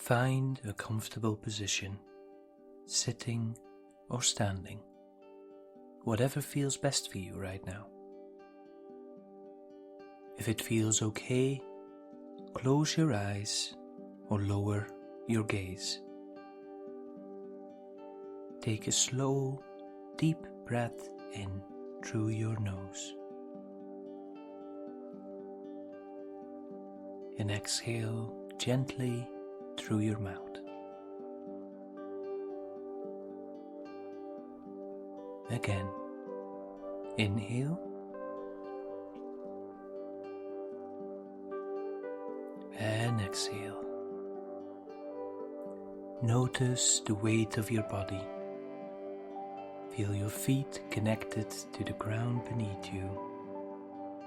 Find a comfortable position, sitting or standing, whatever feels best for you right now. If it feels okay, close your eyes or lower your gaze. Take a slow, deep breath in through your nose. And exhale gently through your mouth. Again, inhale and exhale. Notice the weight of your body. Feel your feet connected to the ground beneath you.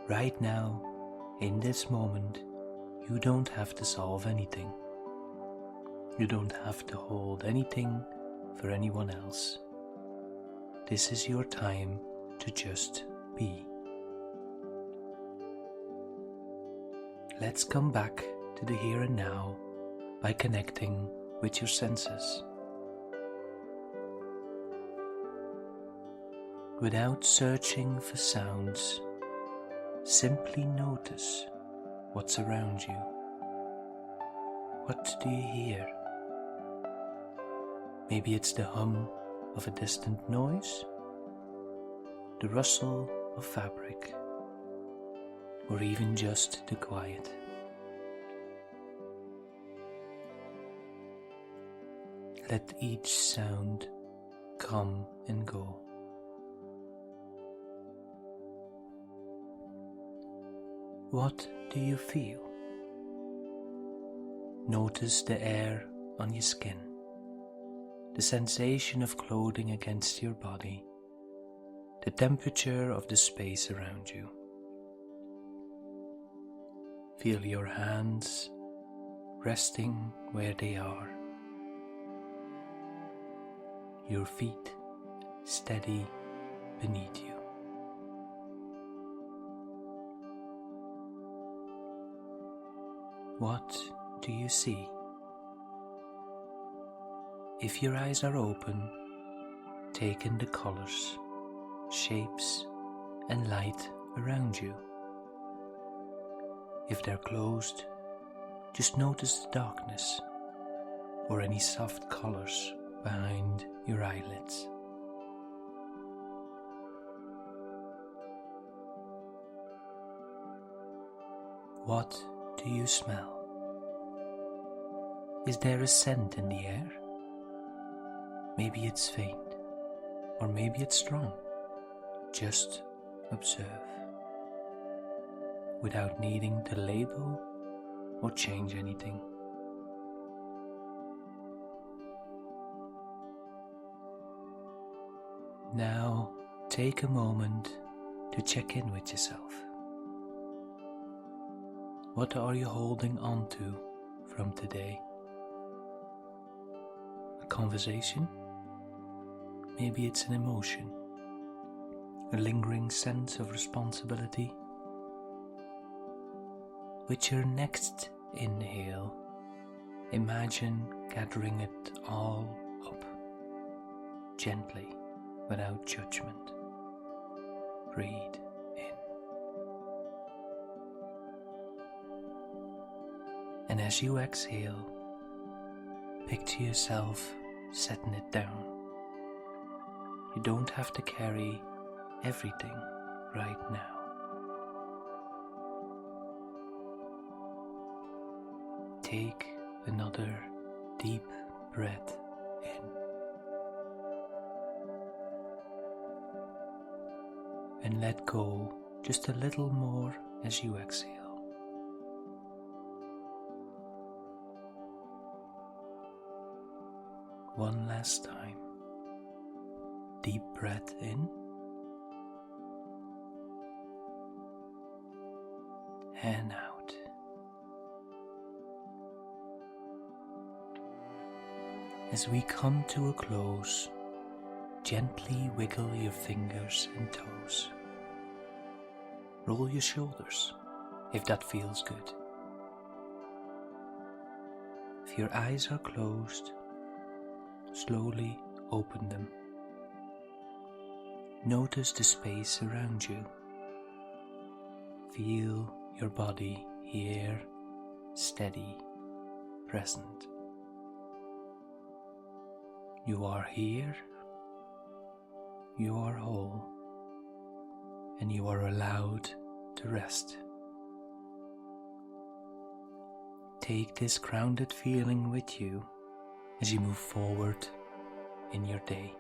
Right now, in this moment, you don't have to solve anything. You don't have to hold anything for anyone else. This is your time to just be. Let's come back to the here and now by connecting with your senses. Without searching for sounds, simply notice what's around you. What do you hear? Maybe it's the hum of a distant noise, the rustle of fabric, or even just the quiet. Let each sound come and go. What do you feel? Notice the air on your skin, the sensation of clothing against your body, the temperature of the space around you. Feel your hands resting where they are, your feet steady beneath you. What do you see? If your eyes are open, take in the colors, shapes, and light around you. If they're closed, just notice the darkness or any soft colors behind your eyelids. What do you smell? Is there a scent in the air? Maybe it's faint, or maybe it's strong. Just observe, without needing to label or change anything. Now take a moment to check in with yourself. What are you holding on to from today? A conversation? Maybe it's an emotion, a lingering sense of responsibility. With your next inhale, imagine gathering it all up, gently, without judgment. Breathe in. And as you exhale, picture yourself setting it down. You don't have to carry everything right now. Take another deep breath in. And let go just a little more as you exhale. One last time. Deep breath in and out. As we come to a close, gently wiggle your fingers and toes. Roll your shoulders if that feels good. If your eyes are closed, slowly open them. Notice the space around you. Feel your body here, steady, present. You are here, you are whole, and you are allowed to rest. Take this grounded feeling with you as you move forward in your day.